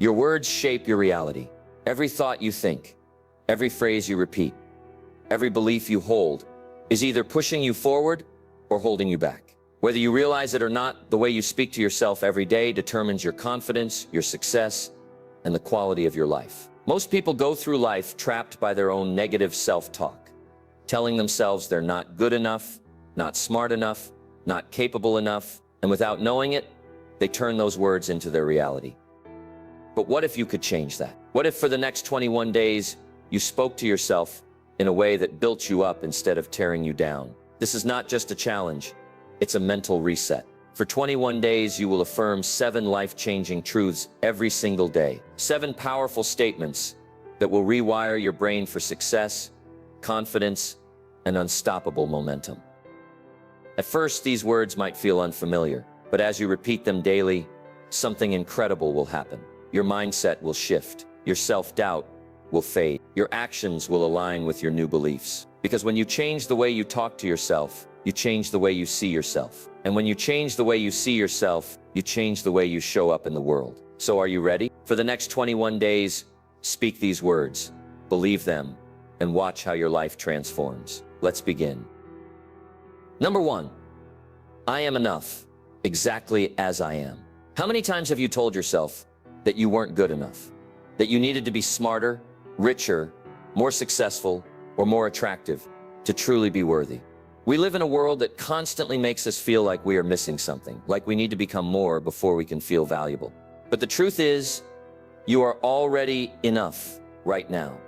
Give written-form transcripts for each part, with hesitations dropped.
Your words shape your reality. Every thought you think, every phrase you repeat, every belief you hold is either pushing you forward or holding you back. Whether you realize it or not, the way you speak to yourself every day determines your confidence, your success, and the quality of your life. Most people go through life trapped by their own negative self-talk, telling themselves they're not good enough, not smart enough, not capable enough, and without knowing it, they turn those words into their reality. But what if you could change that? What if for the next 21 days, you spoke to yourself in a way that built you up instead of tearing you down? This is not just a challenge, it's a mental reset. For 21 days, you will affirm 7 life-changing truths every single day. 7 powerful statements that will rewire your brain for success, confidence, and unstoppable momentum. At first, these words might feel unfamiliar, but as you repeat them daily, something incredible will happen. Your mindset will shift. Your self-doubt will fade. Your actions will align with your new beliefs. Because when you change the way you talk to yourself, you change the way you see yourself. And when you change the way you see yourself, you change the way you show up in the world. So are you ready? For the next 21 days, speak these words, believe them, and watch how your life transforms. Let's begin. Number 1, I am enough, exactly as I am. How many times have you told yourself that you weren't good enough? That you needed to be smarter, richer, more successful, or more attractive to truly be worthy? We live in a world that constantly makes us feel like we are missing something, like we need to become more before we can feel valuable. But the truth is, you are already enough right now.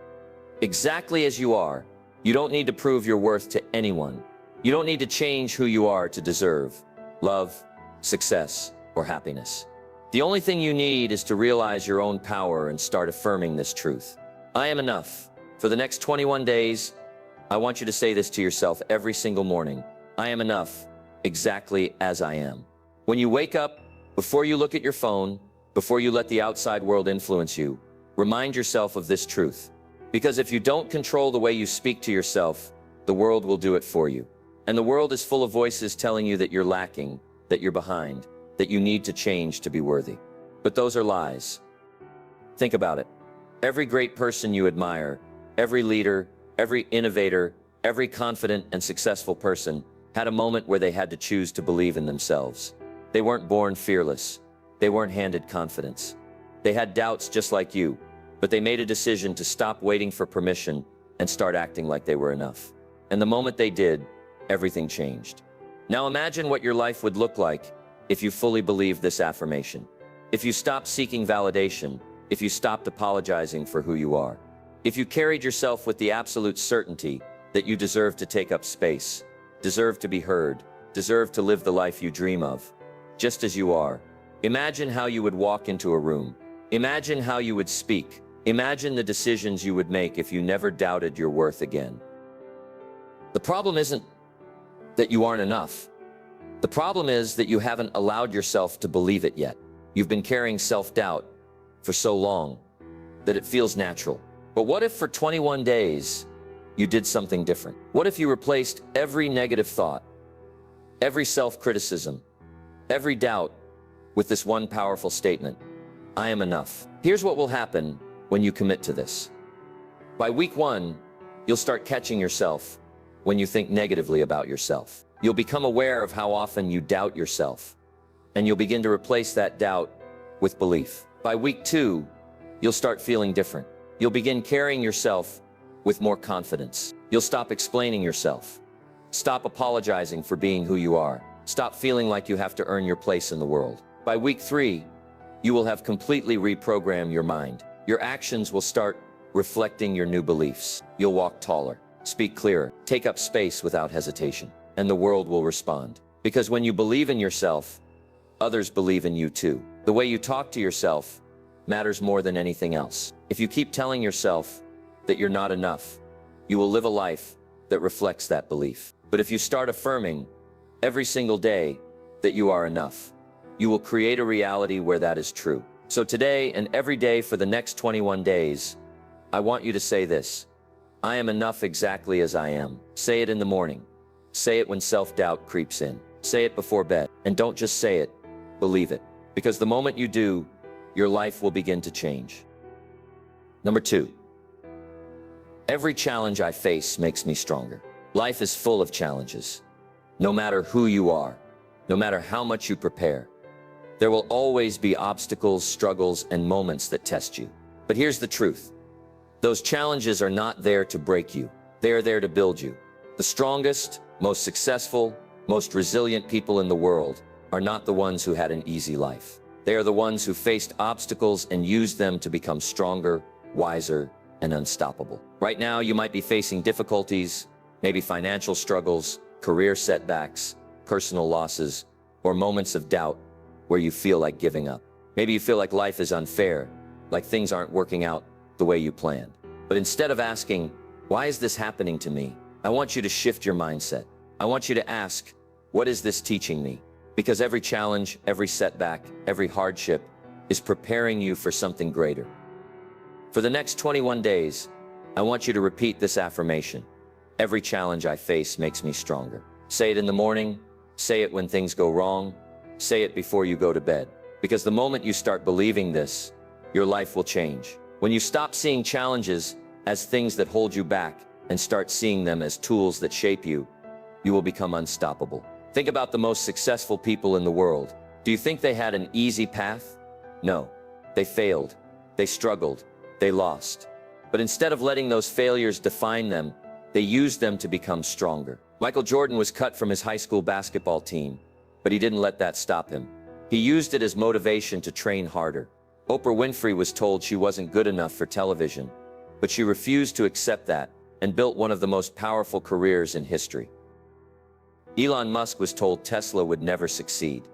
Exactly as you are. You don't need to prove your worth to anyone. You don't need to change who you are to deserve love, success, or happiness. The only thing you need is to realize your own power and start affirming this truth. I am enough. For the next 21 days, I want you to say this to yourself every single morning. I am enough, exactly as I am. When you wake up, before you look at your phone, before you let the outside world influence you, remind yourself of this truth. Because if you don't control the way you speak to yourself, the world will do it for you. And the world is full of voices telling you that you're lacking, that you're behind, that you need to change to be worthy. But those are lies. Think about it. Every great person you admire, every leader, every innovator, every confident and successful person had a moment where they had to choose to believe in themselves. They weren't born fearless. They weren't handed confidence. They had doubts just like you, but they made a decision to stop waiting for permission and start acting like they were enough. And the moment they did, everything changed. Now imagine what your life would look like if you fully believed this affirmation. If you stopped seeking validation, if you stopped apologizing for who you are. If you carried yourself with the absolute certainty that you deserve to take up space, deserve to be heard, deserve to live the life you dream of, just as you are. Imagine how you would walk into a room. Imagine how you would speak. Imagine the decisions you would make if you never doubted your worth again. The problem isn't that you aren't enough. The problem is that you haven't allowed yourself to believe it yet. You've been carrying self-doubt for so long that it feels natural. But what if for 21 days, you did something different? What if you replaced every negative thought, every self-criticism, every doubt with this one powerful statement? I am enough. Here's what will happen when you commit to this. By week 1, you'll start catching yourself when you think negatively about yourself. You'll become aware of how often you doubt yourself, and you'll begin to replace that doubt with belief. By week 2, you'll start feeling different. You'll begin carrying yourself with more confidence. You'll stop explaining yourself. Stop apologizing for being who you are. Stop feeling like you have to earn your place in the world. By week 3, you will have completely reprogrammed your mind. Your actions will start reflecting your new beliefs. You'll walk taller, speak clearer, take up space without hesitation, and the world will respond. Because when you believe in yourself, others believe in you too. The way you talk to yourself matters more than anything else. If you keep telling yourself that you're not enough, you will live a life that reflects that belief. But if you start affirming every single day that you are enough, you will create a reality where that is true. So today and every day for the next 21 days, I want you to say this: I am enough exactly as I am. Say it in the morning. Say it when self-doubt creeps in. Say it before bed. And don't just say it, believe it. Because the moment you do, your life will begin to change. Number 2, every challenge I face makes me stronger. Life is full of challenges. No matter who you are, no matter how much you prepare, there will always be obstacles, struggles, and moments that test you. But here's the truth. Those challenges are not there to break you. They are there to build you. The strongest, most successful, most resilient people in the world are not the ones who had an easy life. They are the ones who faced obstacles and used them to become stronger, wiser, and unstoppable. Right now, you might be facing difficulties, maybe financial struggles, career setbacks, personal losses, or moments of doubt where you feel like giving up. Maybe you feel like life is unfair, like things aren't working out the way you planned. But instead of asking, why is this happening to me? I want you to shift your mindset. I want you to ask, what is this teaching me? Because every challenge, every setback, every hardship is preparing you for something greater. For the next 21 days, I want you to repeat this affirmation. Every challenge I face makes me stronger. Say it in the morning, say it when things go wrong, say it before you go to bed. Because the moment you start believing this, your life will change. When you stop seeing challenges as things that hold you back and start seeing them as tools that shape you, you will become unstoppable. Think about the most successful people in the world. Do you think they had an easy path? No. They failed. They struggled. They lost. But instead of letting those failures define them, they used them to become stronger. Michael Jordan was cut from his high school basketball team, but he didn't let that stop him. He used it as motivation to train harder. Oprah Winfrey was told she wasn't good enough for television, but she refused to accept that and built one of the most powerful careers in history. Elon Musk was told Tesla would never succeed,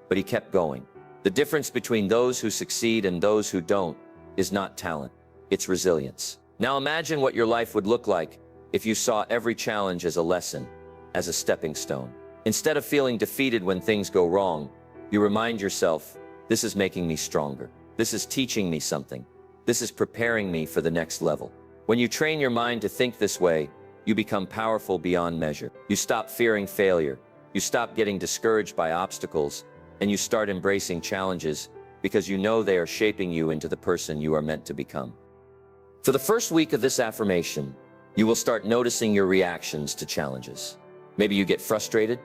but he kept going. The difference between those who succeed and those who don't is not talent, it's resilience. Now imagine what your life would look like if you saw every challenge as a lesson, as a stepping stone. Instead of feeling defeated when things go wrong, you remind yourself, this is making me stronger. This is teaching me something. This is preparing me for the next level. When you train your mind to think this way, you become powerful beyond measure. You stop fearing failure. You stop getting discouraged by obstacles, and you start embracing challenges because you know they are shaping you into the person you are meant to become. For the first week of this affirmation, you will start noticing your reactions to challenges. Maybe you get frustrated.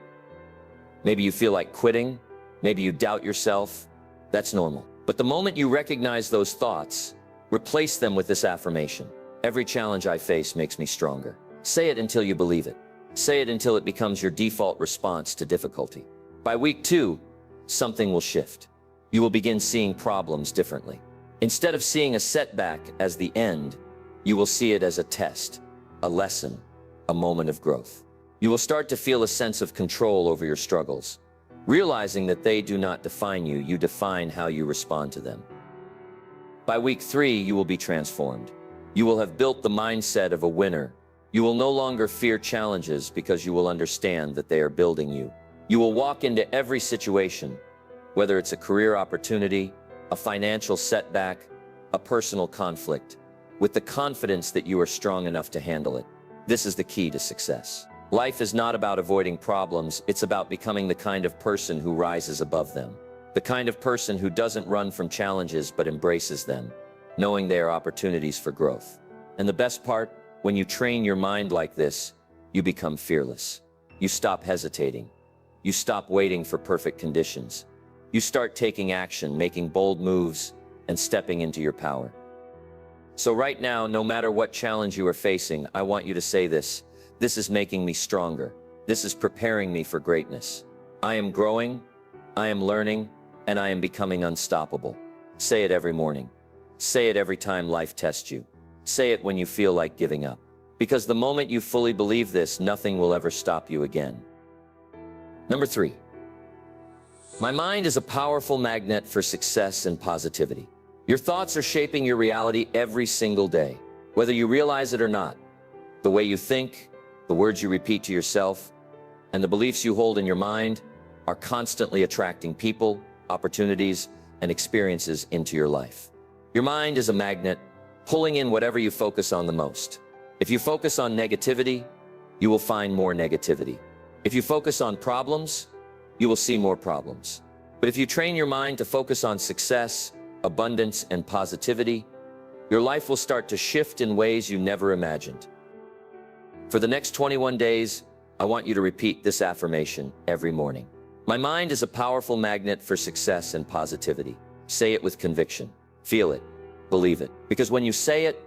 Maybe you feel like quitting. Maybe you doubt yourself. That's normal. But the moment you recognize those thoughts, replace them with this affirmation. Every challenge I face makes me stronger. Say it until you believe it. Say it until it becomes your default response to difficulty. By week 2, something will shift. You will begin seeing problems differently. Instead of seeing a setback as the end, you will see it as a test, a lesson, a moment of growth. You will start to feel a sense of control over your struggles, realizing that they do not define you, you define how you respond to them. By week 3, you will be transformed. You will have built the mindset of a winner. You will no longer fear challenges because you will understand that they are building you. You will walk into every situation, whether it's a career opportunity, a financial setback, a personal conflict, with the confidence that you are strong enough to handle it. This is the key to success. Life is not about avoiding problems, it's about becoming the kind of person who rises above them. The kind of person who doesn't run from challenges but embraces them, knowing they are opportunities for growth. And the best part, when you train your mind like this, you become fearless. You stop hesitating. You stop waiting for perfect conditions. You start taking action, making bold moves, and stepping into your power. So right now, no matter what challenge you are facing, I want you to say this. This is making me stronger. This is preparing me for greatness. I am growing, I am learning, and I am becoming unstoppable. Say it every morning. Say it every time life tests you. Say it when you feel like giving up. Because the moment you fully believe this, nothing will ever stop you again. Number 3. My mind is a powerful magnet for success and positivity. Your thoughts are shaping your reality every single day, whether you realize it or not. The way you think, the words you repeat to yourself, and the beliefs you hold in your mind are constantly attracting people, opportunities, and experiences into your life. Your mind is a magnet, pulling in whatever you focus on the most. If you focus on negativity, you will find more negativity. If you focus on problems, you will see more problems. But if you train your mind to focus on success, abundance, and positivity, your life will start to shift in ways you never imagined. For the next 21 days, I want you to repeat this affirmation every morning. My mind is a powerful magnet for success and positivity. Say it with conviction. Feel it. Believe it. Because when you say it,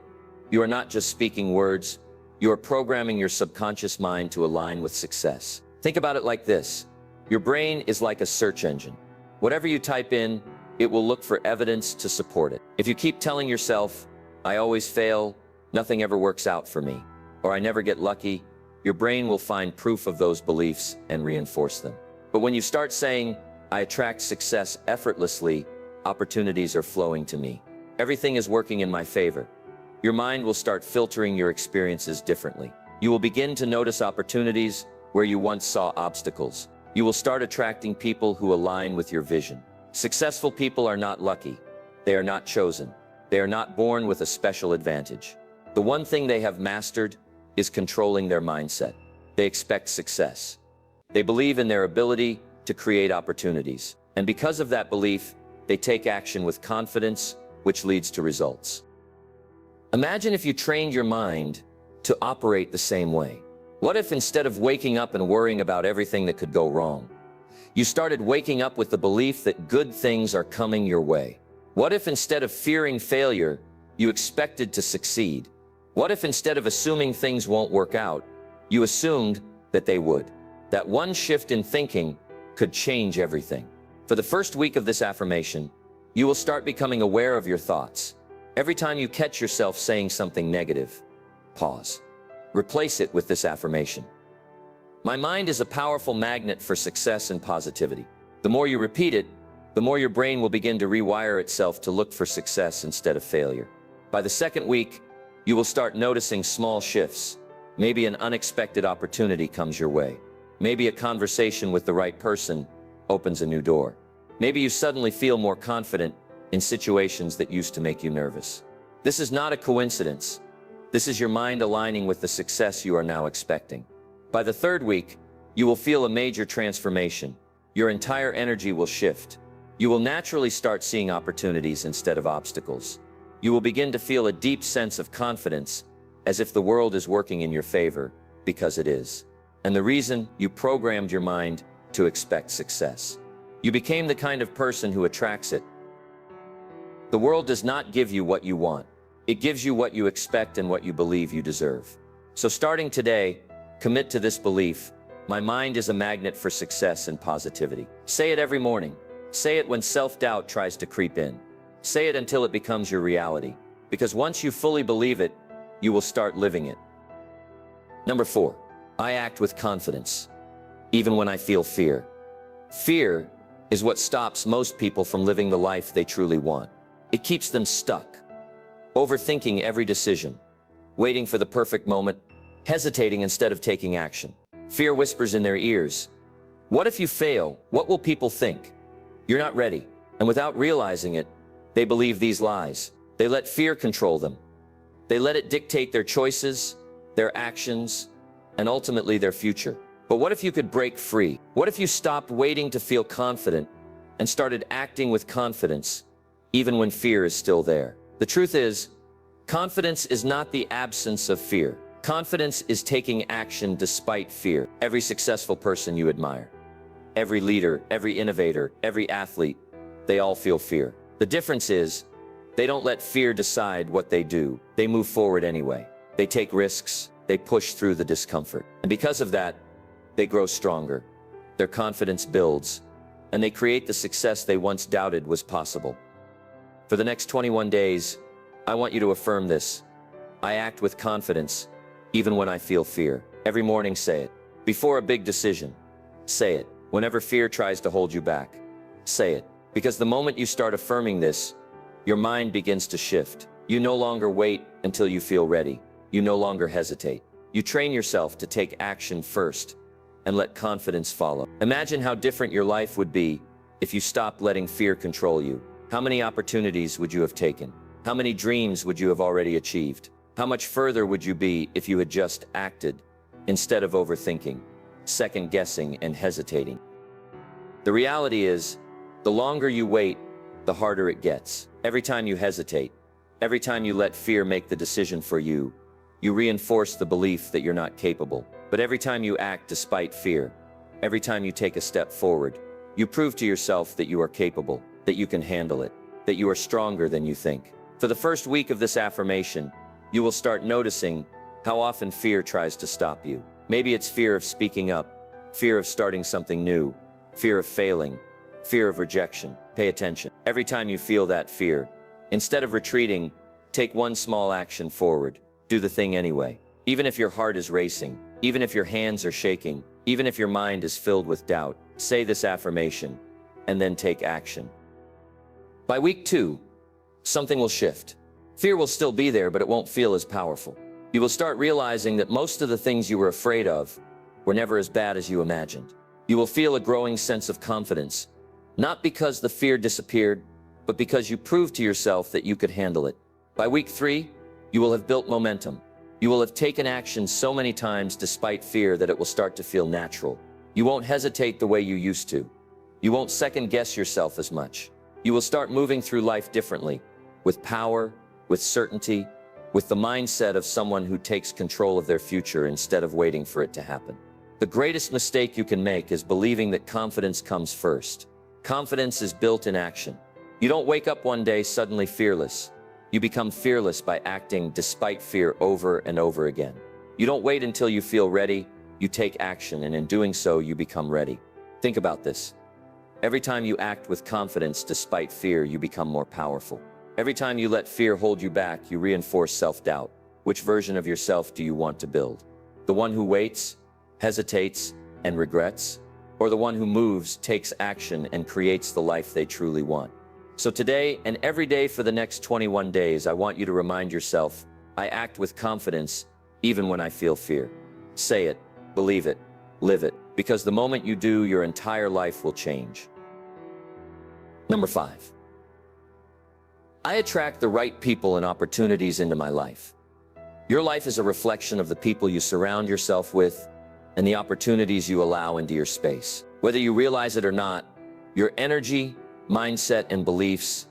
you are not just speaking words, you are programming your subconscious mind to align with success. Think about it like this. Your brain is like a search engine. Whatever you type in, it will look for evidence to support it. If you keep telling yourself, I always fail, nothing ever works out for me, or I never get lucky, your brain will find proof of those beliefs and reinforce them. But when you start saying, I attract success effortlessly, opportunities are flowing to me, everything is working in my favor, your mind will start filtering your experiences differently. You will begin to notice opportunities where you once saw obstacles. You will start attracting people who align with your vision. Successful people are not lucky. They are not chosen. They are not born with a special advantage. The one thing they have mastered is controlling their mindset. They expect success. They believe in their ability to create opportunities. And because of that belief, they take action with confidence, which leads to results. Imagine if you trained your mind to operate the same way. What if instead of waking up and worrying about everything that could go wrong, you started waking up with the belief that good things are coming your way? What if instead of fearing failure, you expected to succeed? What if instead of assuming things won't work out, you assumed that they would? That one shift in thinking could change everything. For the first week of this affirmation, you will start becoming aware of your thoughts. Every time you catch yourself saying something negative, pause. Replace it with this affirmation. My mind is a powerful magnet for success and positivity. The more you repeat it, the more your brain will begin to rewire itself to look for success instead of failure. By the second week, you will start noticing small shifts. Maybe an unexpected opportunity comes your way. Maybe a conversation with the right person opens a new door. Maybe you suddenly feel more confident in situations that used to make you nervous. This is not a coincidence. This is your mind aligning with the success you are now expecting. By the third week, you will feel a major transformation. Your entire energy will shift. You will naturally start seeing opportunities instead of obstacles. You will begin to feel a deep sense of confidence, as if the world is working in your favor, because it is. And the reason you programmed your mind to expect success. You became the kind of person who attracts it. The world does not give you what you want. It gives you what you expect and what you believe you deserve. So starting today, commit to this belief. My mind is a magnet for success and positivity. Say it every morning. Say it when self-doubt tries to creep in. Say it until it becomes your reality. Because once you fully believe it, you will start living it. Number 4, I act with confidence, even when I feel fear. Fear is what stops most people from living the life they truly want. It keeps them stuck, overthinking every decision, waiting for the perfect moment, hesitating instead of taking action. Fear whispers in their ears, what if you fail? What will people think? You're not ready. And without realizing it, they believe these lies. They let fear control them. They let it dictate their choices, their actions, and ultimately their future. But what if you could break free? What if you stopped waiting to feel confident and started acting with confidence, even when fear is still there? The truth is, confidence is not the absence of fear. Confidence is taking action despite fear. Every successful person you admire, every leader, every innovator, every athlete, they all feel fear. The difference is, they don't let fear decide what they do. They move forward anyway. They take risks. They push through the discomfort. And because of that, they grow stronger. Their confidence builds, and they create the success they once doubted was possible. For the next 21 days, I want you to affirm this. I act with confidence, even when I feel fear. Every morning, say it. Before a big decision, say it. Whenever fear tries to hold you back, say it. Because the moment you start affirming this, your mind begins to shift. You no longer wait until you feel ready. You no longer hesitate. You train yourself to take action first and let confidence follow. Imagine how different your life would be if you stopped letting fear control you. How many opportunities would you have taken? How many dreams would you have already achieved? How much further would you be if you had just acted instead of overthinking, second-guessing, and hesitating? The reality is, the longer you wait, the harder it gets. Every time you hesitate, every time you let fear make the decision for you, you reinforce the belief that you're not capable. But every time you act despite fear, every time you take a step forward, you prove to yourself that you are capable, that you can handle it, that you are stronger than you think. For the first week of this affirmation, you will start noticing how often fear tries to stop you. Maybe it's fear of speaking up, fear of starting something new, fear of failing, fear of rejection. Pay attention. Every time you feel that fear, instead of retreating, take one small action forward. Do the thing anyway. Even if your heart is racing, even if your hands are shaking, even if your mind is filled with doubt, say this affirmation and then take action. By week 2, something will shift. Fear will still be there, but it won't feel as powerful. You will start realizing that most of the things you were afraid of were never as bad as you imagined. You will feel a growing sense of confidence, not because the fear disappeared, but because you proved to yourself that you could handle it. By week 3, you will have built momentum. You will have taken action so many times despite fear that it will start to feel natural. You won't hesitate the way you used to. You won't second guess yourself as much. You will start moving through life differently, with power, with certainty, with the mindset of someone who takes control of their future instead of waiting for it to happen. The greatest mistake you can make is believing that confidence comes first. Confidence is built in action. You don't wake up one day suddenly fearless. You become fearless by acting despite fear over and over again. You don't wait until you feel ready. You take action, and in doing so, you become ready. Think about this. Every time you act with confidence despite fear, you become more powerful. Every time you let fear hold you back, you reinforce self-doubt. Which version of yourself do you want to build? The one who waits, hesitates, and regrets? Or the one who moves, takes action, and creates the life they truly want? So today and every day for the next 21 days, I want you to remind yourself, I act with confidence even when I feel fear. Say it, believe it, live it, because the moment you do, your entire life will change. Number 5. I attract the right people and opportunities into my life. Your life is a reflection of the people you surround yourself with and the opportunities you allow into your space. Whether you realize it or not, your energy, mindset, and beliefs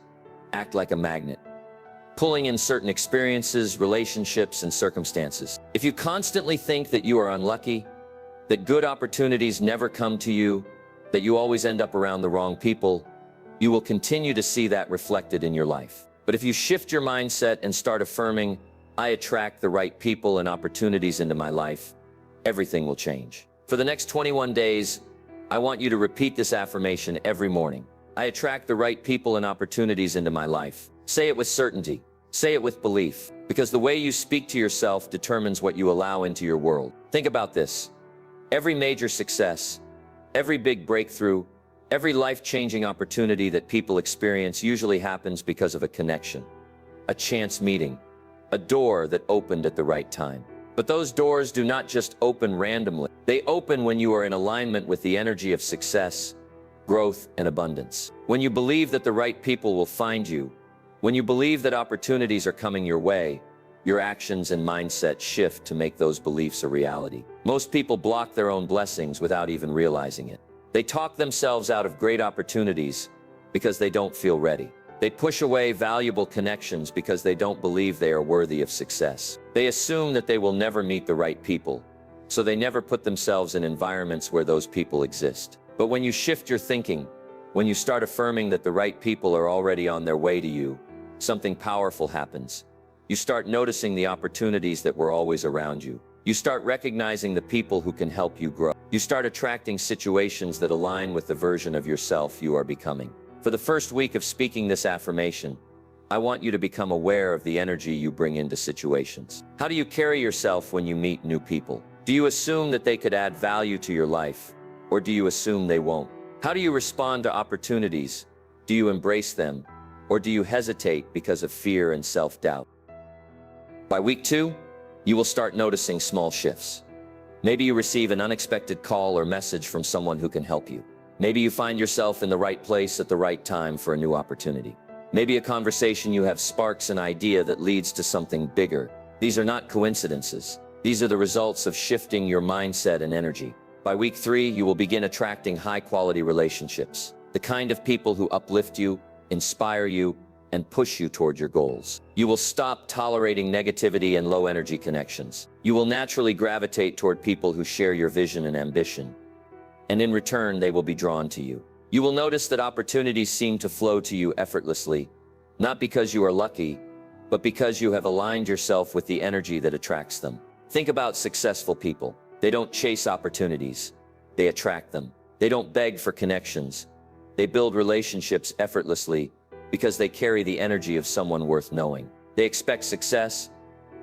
act like a magnet, pulling in certain experiences, relationships, and circumstances. If you constantly think that you are unlucky, that good opportunities never come to you, that you always end up around the wrong people, you will continue to see that reflected in your life. But if you shift your mindset and start affirming, I attract the right people and opportunities into my life, everything will change. For the next 21 days, I want you to repeat this affirmation every morning. I attract the right people and opportunities into my life. Say it with certainty. Say it with belief, because the way you speak to yourself determines what you allow into your world. Think about this. Every major success, every big breakthrough, every life-changing opportunity that people experience usually happens because of a connection, a chance meeting, a door that opened at the right time. But those doors do not just open randomly. They open when you are in alignment with the energy of success, growth, and abundance. When you believe that the right people will find you, when you believe that opportunities are coming your way, your actions and mindset shift to make those beliefs a reality. Most people block their own blessings without even realizing it. They talk themselves out of great opportunities because they don't feel ready. They push away valuable connections because they don't believe they are worthy of success. They assume that they will never meet the right people, so they never put themselves in environments where those people exist. But when you shift your thinking, when you start affirming that the right people are already on their way to you, something powerful happens. You start noticing the opportunities that were always around you. You start recognizing the people who can help you grow. You start attracting situations that align with the version of yourself you are becoming. For the first week of speaking this affirmation, I want you to become aware of the energy you bring into situations. How do you carry yourself when you meet new people? Do you assume that they could add value to your life? Or do you assume they won't? How do you respond to opportunities? Do you embrace them? Or do you hesitate because of fear and self-doubt? By week 2, you will start noticing small shifts. Maybe you receive an unexpected call or message from someone who can help you. Maybe you find yourself in the right place at the right time for a new opportunity. Maybe a conversation you have sparks an idea that leads to something bigger. These are not coincidences. These are the results of shifting your mindset and energy. By week 3, you will begin attracting high-quality relationships, the kind of people who uplift you, inspire you, and push you toward your goals. You will stop tolerating negativity and low-energy connections. You will naturally gravitate toward people who share your vision and ambition, and in return, they will be drawn to you. You will notice that opportunities seem to flow to you effortlessly, not because you are lucky, but because you have aligned yourself with the energy that attracts them. Think about successful people. They don't chase opportunities, they attract them. They don't beg for connections. They build relationships effortlessly because they carry the energy of someone worth knowing. They expect success,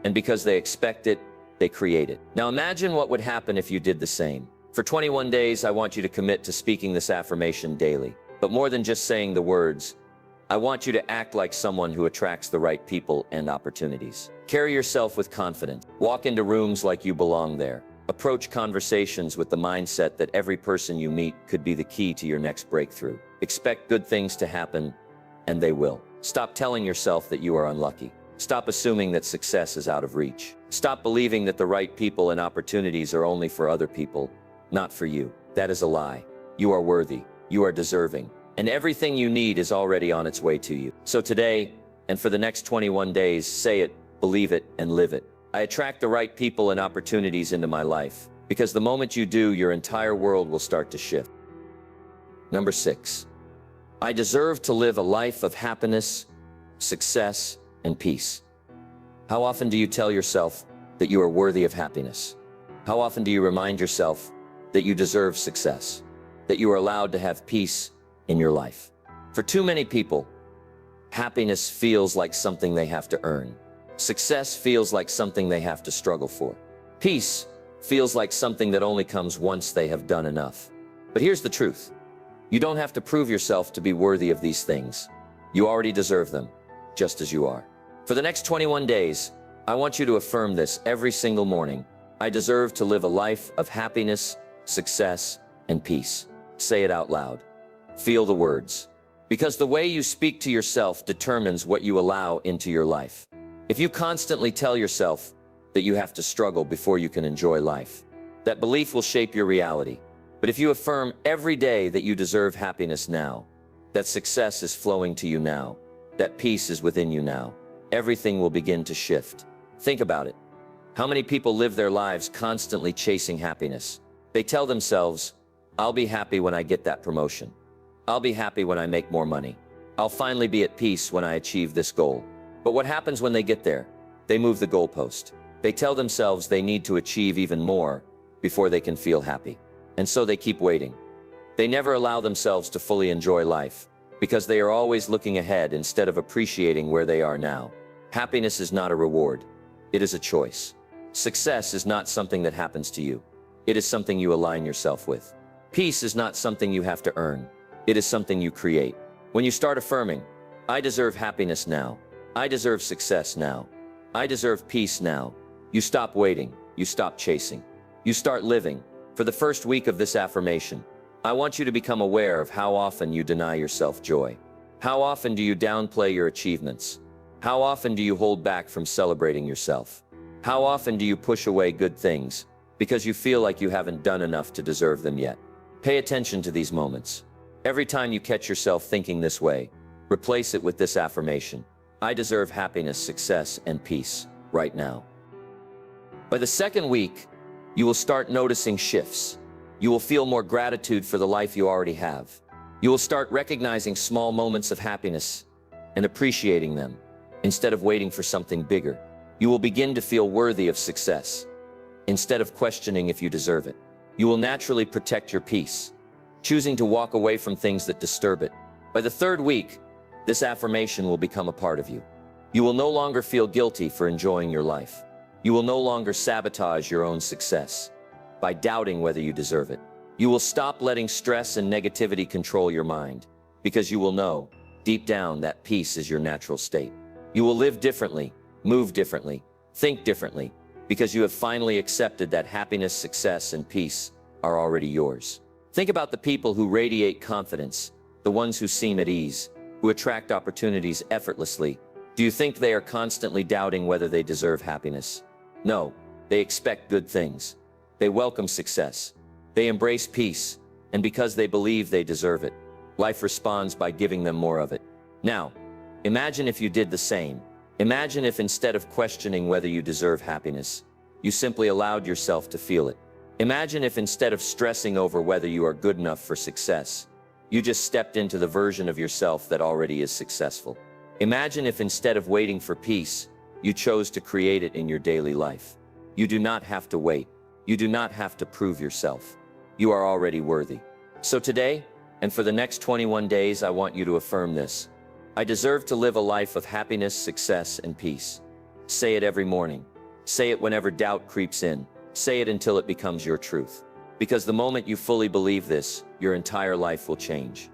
and because they expect it, they create it. Now imagine what would happen if you did the same. For 21 days, I want you to commit to speaking this affirmation daily. But more than just saying the words, I want you to act like someone who attracts the right people and opportunities. Carry yourself with confidence. Walk into rooms like you belong there. Approach conversations with the mindset that every person you meet could be the key to your next breakthrough. Expect good things to happen, and they will. Stop telling yourself that you are unlucky. Stop assuming that success is out of reach. Stop believing that the right people and opportunities are only for other people, not for you. That is a lie. You are worthy. You are deserving. And everything you need is already on its way to you. So today, and for the next 21 days, say it, believe it, and live it. I attract the right people and opportunities into my life, because the moment you do, your entire world will start to shift. Number 6, I deserve to live a life of happiness, success, and peace. How often do you tell yourself that you are worthy of happiness? How often do you remind yourself that you deserve success, that you are allowed to have peace in your life? For too many people, happiness feels like something they have to earn. Success feels like something they have to struggle for. Peace feels like something that only comes once they have done enough. But here's the truth. You don't have to prove yourself to be worthy of these things. You already deserve them, just as you are. For the next 21 days, I want you to affirm this every single morning. I deserve to live a life of happiness, success, and peace. Say it out loud. Feel the words. Because the way you speak to yourself determines what you allow into your life. If you constantly tell yourself that you have to struggle before you can enjoy life, that belief will shape your reality. But if you affirm every day that you deserve happiness now, that success is flowing to you now, that peace is within you now, everything will begin to shift. Think about it. How many people live their lives constantly chasing happiness? They tell themselves, I'll be happy when I get that promotion. I'll be happy when I make more money. I'll finally be at peace when I achieve this goal. But what happens when they get there? They move the goalpost. They tell themselves they need to achieve even more before they can feel happy. And so they keep waiting. They never allow themselves to fully enjoy life because they are always looking ahead instead of appreciating where they are now. Happiness is not a reward. It is a choice. Success is not something that happens to you. It is something you align yourself with. Peace is not something you have to earn. It is something you create. When you start affirming, I deserve happiness now. I deserve success now. I deserve peace now. You stop waiting. You stop chasing. You start living. For the first week of this affirmation, I want you to become aware of how often you deny yourself joy. How often do you downplay your achievements? How often do you hold back from celebrating yourself? How often do you push away good things because you feel like you haven't done enough to deserve them yet? Pay attention to these moments. Every time you catch yourself thinking this way, replace it with this affirmation. I deserve happiness, success, and peace right now. By the second week, you will start noticing shifts. You will feel more gratitude for the life you already have. You will start recognizing small moments of happiness and appreciating them instead of waiting for something bigger. You will begin to feel worthy of success instead of questioning if you deserve it. You will naturally protect your peace, choosing to walk away from things that disturb it. By the third week, this affirmation will become a part of you. You will no longer feel guilty for enjoying your life. You will no longer sabotage your own success by doubting whether you deserve it. You will stop letting stress and negativity control your mind because you will know, deep down, that peace is your natural state. You will live differently, move differently, think differently, because you have finally accepted that happiness, success, and peace are already yours. Think about the people who radiate confidence, the ones who seem at ease, who attract opportunities effortlessly. Do you think they are constantly doubting whether they deserve happiness? No, they expect good things. They welcome success. They embrace peace, and because they believe they deserve it, life responds by giving them more of it. Now, imagine if you did the same. Imagine if instead of questioning whether you deserve happiness, you simply allowed yourself to feel it. Imagine if instead of stressing over whether you are good enough for success, you just stepped into the version of yourself that already is successful. Imagine if instead of waiting for peace, you chose to create it in your daily life. You do not have to wait. You do not have to prove yourself. You are already worthy. So today, and for the next 21 days, I want you to affirm this. I deserve to live a life of happiness, success, and peace. Say it every morning. Say it whenever doubt creeps in. Say it until it becomes your truth. Because the moment you fully believe this, your entire life will change.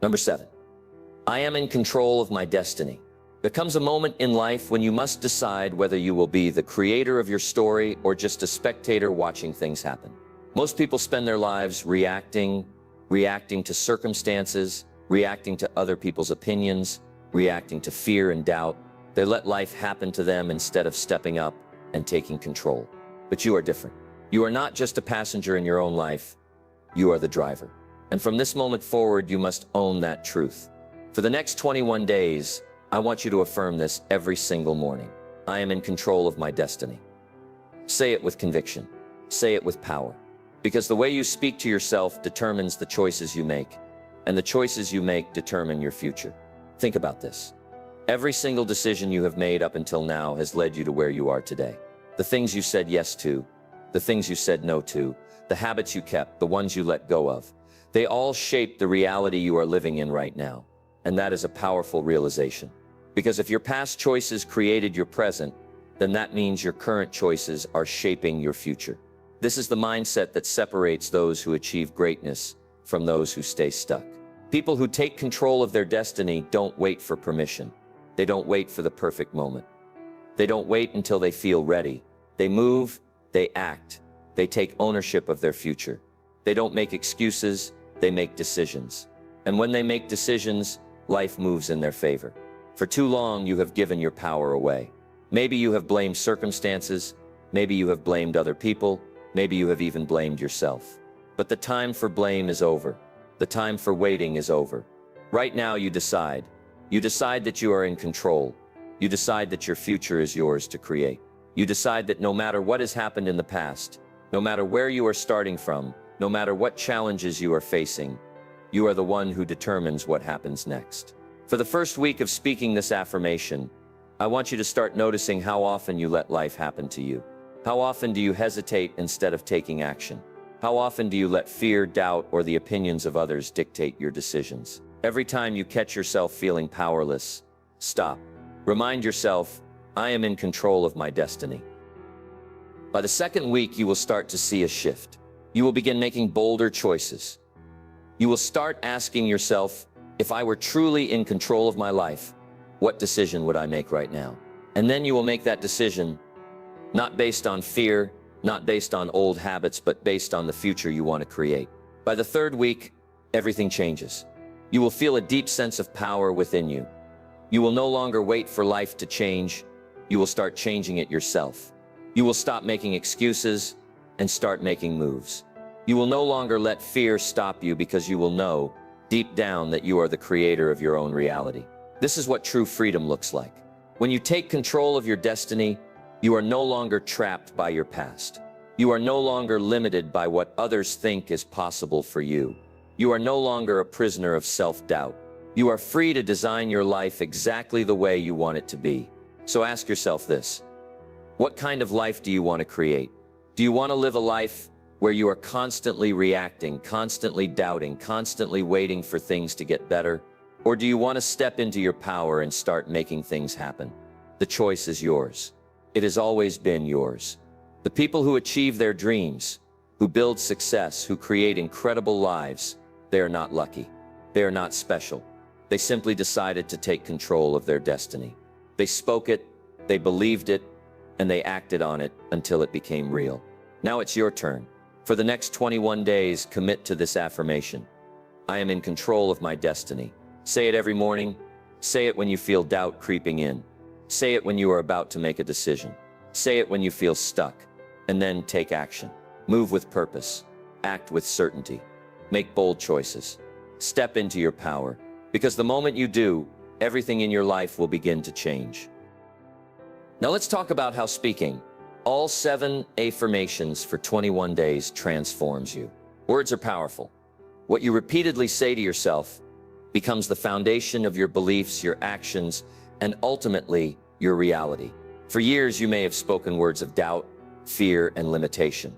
Number 7. I am in control of my destiny. There comes a moment in life when you must decide whether you will be the creator of your story or just a spectator watching things happen. Most people spend their lives reacting to circumstances, reacting to other people's opinions, reacting to fear and doubt. They let life happen to them instead of stepping up and taking control. But you are different. You are not just a passenger in your own life, you are the driver. And from this moment forward, you must own that truth. For the next 21 days, I want you to affirm this every single morning. I am in control of my destiny. Say it with conviction. Say it with power. Because the way you speak to yourself determines the choices you make, and the choices you make determine your future. Think about this. Every single decision you have made up until now has led you to where you are today. The things you said yes to, the things you said no to, the habits you kept, the ones you let go of, they all shape the reality you are living in right now. And that is a powerful realization. Because if your past choices created your present, then that means your current choices are shaping your future. This is the mindset that separates those who achieve greatness from those who stay stuck. People who take control of their destiny don't wait for permission. They don't wait for the perfect moment. They don't wait until they feel ready. They move, they act, they take ownership of their future. They don't make excuses, they make decisions. And when they make decisions, life moves in their favor. For too long, you have given your power away. Maybe you have blamed circumstances, maybe you have blamed other people, maybe you have even blamed yourself. But the time for blame is over. The time for waiting is over. Right now, you decide. You decide that you are in control. You decide that your future is yours to create. You decide that no matter what has happened in the past, no matter where you are starting from, no matter what challenges you are facing, you are the one who determines what happens next. For the first week of speaking this affirmation, I want you to start noticing how often you let life happen to you. How often do you hesitate instead of taking action? How often do you let fear, doubt, or the opinions of others dictate your decisions? Every time you catch yourself feeling powerless, stop. Remind yourself, I am in control of my destiny. By the second week, you will start to see a shift. You will begin making bolder choices. You will start asking yourself, if I were truly in control of my life, what decision would I make right now? And then you will make that decision, not based on fear, not based on old habits, but based on the future you want to create. By the third week, everything changes. You will feel a deep sense of power within you. You will no longer wait for life to change. You will start changing it yourself. You will stop making excuses and start making moves. You will no longer let fear stop you because you will know deep down that you are the creator of your own reality. This is what true freedom looks like. When you take control of your destiny, you are no longer trapped by your past. You are no longer limited by what others think is possible for you. You are no longer a prisoner of self-doubt. You are free to design your life exactly the way you want it to be. So ask yourself this: what kind of life do you want to create? Do you want to live a life where you are constantly reacting, constantly doubting, constantly waiting for things to get better? Or do you want to step into your power and start making things happen? The choice is yours. It has always been yours. The people who achieve their dreams, who build success, who create incredible lives, they are not lucky. They are not special. They simply decided to take control of their destiny. They spoke it, they believed it, and they acted on it until it became real. Now it's your turn. For the next 21 days, commit to this affirmation. I am in control of my destiny. Say it every morning. Say it when you feel doubt creeping in. Say it when you are about to make a decision. Say it when you feel stuck. And then take action. Move with purpose. Act with certainty. Make bold choices. Step into your power. Because the moment you do, everything in your life will begin to change. Now let's talk about how speaking all 7 affirmations for 21 days transforms you. Words are powerful. What you repeatedly say to yourself becomes the foundation of your beliefs, your actions, and ultimately your reality. For years, you may have spoken words of doubt, fear, and limitation,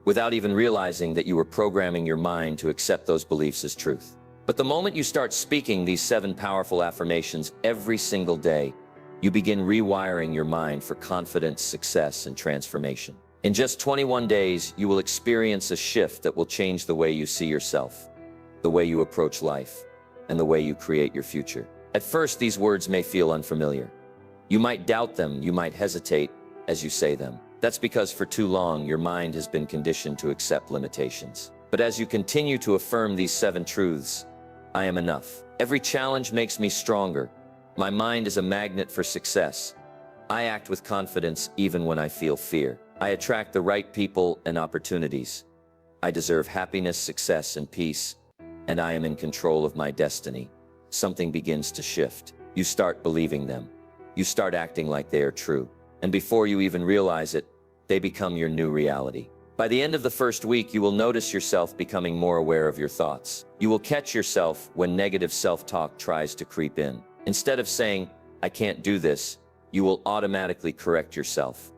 without even realizing that you were programming your mind to accept those beliefs as truth. But the moment you start speaking these 7 powerful affirmations every single day, you begin rewiring your mind for confidence, success, and transformation. In just 21 days, you will experience a shift that will change the way you see yourself, the way you approach life, and the way you create your future. At first, these words may feel unfamiliar. You might doubt them, you might hesitate as you say them. That's because for too long, your mind has been conditioned to accept limitations. But as you continue to affirm these 7 truths, I am enough. Every challenge makes me stronger. My mind is a magnet for success. I act with confidence even when I feel fear. I attract the right people and opportunities. I deserve happiness, success, and peace, and I am in control of my destiny. Something begins to shift. You start believing them. You start acting like they are true. And before you even realize it, they become your new reality. By the end of the first week, you will notice yourself becoming more aware of your thoughts. You will catch yourself when negative self-talk tries to creep in. Instead of saying, I can't do this, you will automatically correct yourself.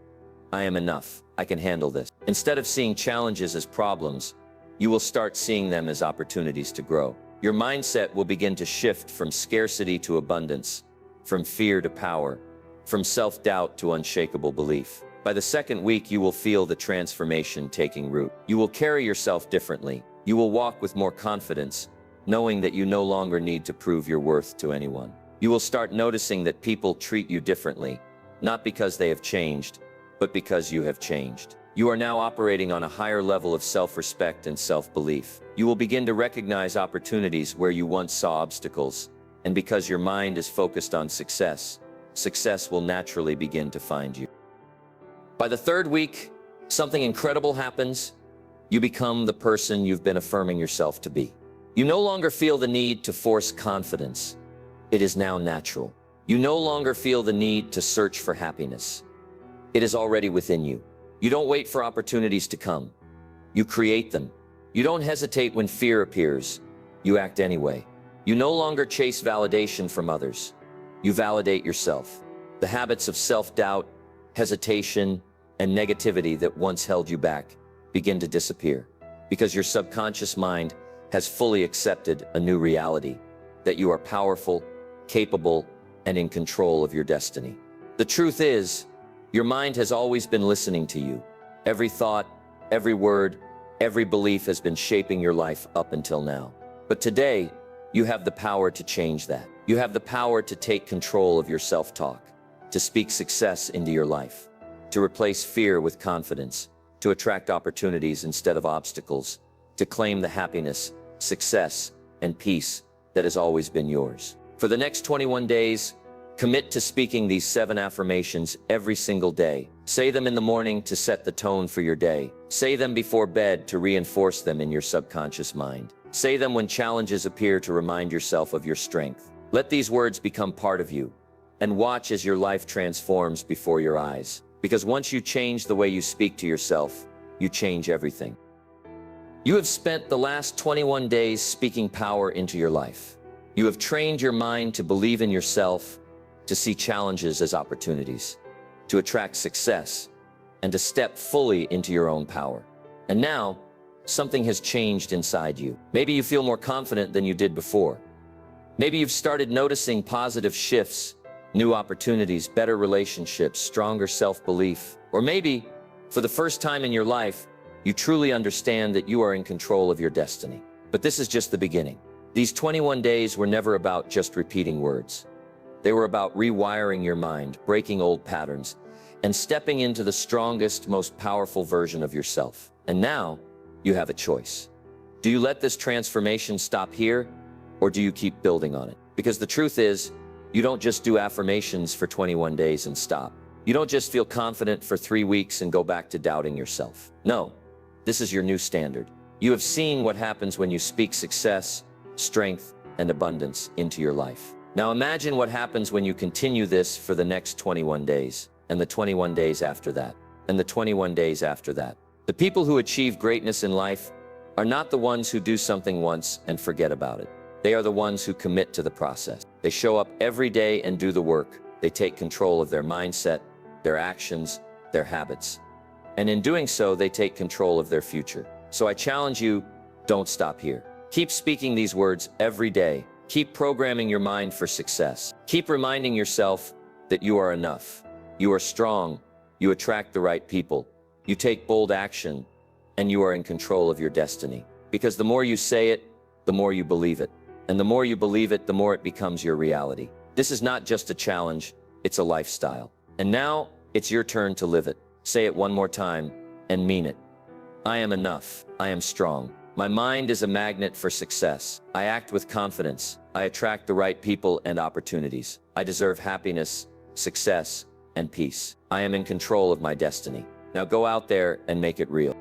I am enough. I can handle this. Instead of seeing challenges as problems, you will start seeing them as opportunities to grow. Your mindset will begin to shift from scarcity to abundance, from fear to power, from self-doubt to unshakable belief. By the second week, you will feel the transformation taking root. You will carry yourself differently. You will walk with more confidence, knowing that you no longer need to prove your worth to anyone. You will start noticing that people treat you differently, not because they have changed, but because you have changed. You are now operating on a higher level of self-respect and self-belief. You will begin to recognize opportunities where you once saw obstacles, and because your mind is focused on success, success will naturally begin to find you. By the third week, something incredible happens. You become the person you've been affirming yourself to be. You no longer feel the need to force confidence. It is now natural. You no longer feel the need to search for happiness. It is already within you. You don't wait for opportunities to come. You create them. You don't hesitate when fear appears. You act anyway. You no longer chase validation from others. You validate yourself. The habits of self-doubt, hesitation, and negativity that once held you back begin to disappear because your subconscious mind has fully accepted a new reality, that you are powerful, capable, and in control of your destiny. The truth is, your mind has always been listening to you. Every thought, every word, every belief has been shaping your life up until now. But today, you have the power to change that. You have the power to take control of your self-talk, to speak success into your life, to replace fear with confidence, to attract opportunities instead of obstacles, to claim the happiness, success, and peace that has always been yours. For the next 21 days, commit to speaking these 7 affirmations every single day. Say them in the morning to set the tone for your day. Say them before bed to reinforce them in your subconscious mind. Say them when challenges appear to remind yourself of your strength. Let these words become part of you, and watch as your life transforms before your eyes. Because once you change the way you speak to yourself, you change everything. You have spent the last 21 days speaking power into your life. You have trained your mind to believe in yourself, to see challenges as opportunities, to attract success, and to step fully into your own power. And now, something has changed inside you. Maybe you feel more confident than you did before. Maybe you've started noticing positive shifts, new opportunities, better relationships, stronger self-belief. Or maybe, for the first time in your life, you truly understand that you are in control of your destiny. But this is just the beginning. These 21 days were never about just repeating words. They were about rewiring your mind, breaking old patterns, and stepping into the strongest, most powerful version of yourself. And now, you have a choice. Do you let this transformation stop here, or do you keep building on it? Because the truth is, you don't just do affirmations for 21 days and stop. You don't just feel confident for 3 weeks and go back to doubting yourself. No, this is your new standard. You have seen what happens when you speak success, strength, and abundance into your life. Now imagine what happens when you continue this for the next 21 days, and the 21 days after that, and the 21 days after that. The people who achieve greatness in life are not the ones who do something once and forget about it. They are the ones who commit to the process. They show up every day and do the work. They take control of their mindset, their actions, their habits. And in doing so, they take control of their future. So I challenge you, don't stop here. Keep speaking these words every day. Keep programming your mind for success. Keep reminding yourself that you are enough. You are strong. You attract the right people. You take bold action, and you are in control of your destiny. Because the more you say it, the more you believe it. And the more you believe it, the more it becomes your reality. This is not just a challenge, it's a lifestyle. And now, it's your turn to live it. Say it one more time, and mean it. I am enough. I am strong. My mind is a magnet for success. I act with confidence. I attract the right people and opportunities. I deserve happiness, success, and peace. I am in control of my destiny. Now go out there and make it real.